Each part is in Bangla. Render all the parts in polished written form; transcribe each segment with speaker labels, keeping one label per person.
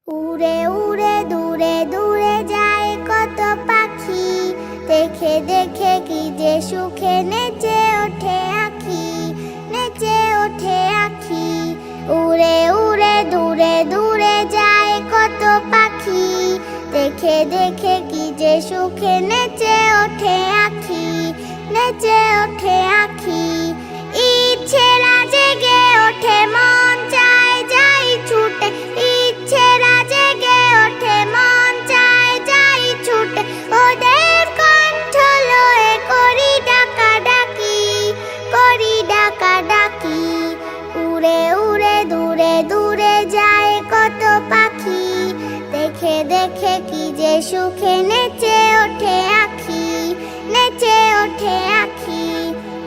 Speaker 1: উড়ে উড়ে দূরে দূরে যায় কত পাখি, দেখে দেখে কি যে সুখে নেচে ওঠে আঁখি, নেচে ওঠে আঁখি। উড়ে উড়ে দূরে দূরে যায় কত পাখি, দেখে দেখে কি যে সুখে নেচে ওঠে আঁখি, নেচে ওঠে আঁখি। ইচ্ছেরা জেগে ওঠে মন চায় যাই ছুটে, ইচ্ছেরা জেগে ওঠে মন চায় যাই ছুটে। ওদের কণ্ঠ লয়ে করি ডাকা ডাকি, করি ডাকা ডাকি। উড়ে উড়ে দূরে দূরে যায় কত পাখি, দেখে দেখে কি যে সুখে নেচে ওঠে আঁখি, নেচে ওঠে আঁখি।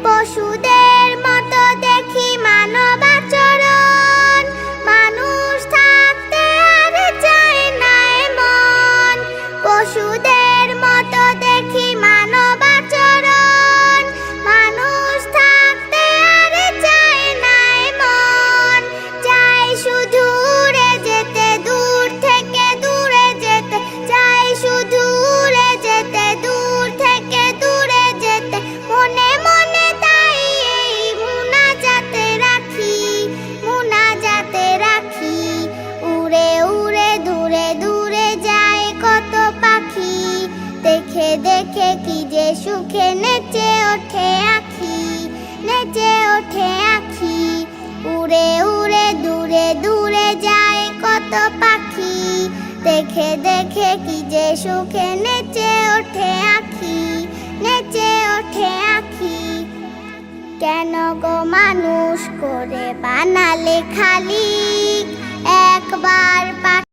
Speaker 1: পশুদের মতো দেখি মানব আচরণ, মানুষ থাকতে আর চায় না এমন। পশুদের মতো দেখি মানব আচরণ, মানুষ থাকতে আর চায় না এমন। চাই শুধু উড়ে যেতে দূর থেকে দূরে যেতে, চাই শুধু উড়ে যেতে দূর থেকে দূরে যেতে। মনে মনে তাই এই মুনাজাতে রাখি, মুনাজাতে রাখি। উড়ে উড়ে দূরে দূরে যায় কত পাখি, দেখে দেখে কি যে সুখে নেচে ওঠে আঁখি, নেচে ওঠে আঁখি। উড়ে উড়ে দূরে দূরে যায় কত পাখি, দেখে দেখে কি যে সুখে নেচে ওঠে আঁখি, নেচে ওঠে আঁখি। কেন গো মানুষ করে বানালে খালি একবার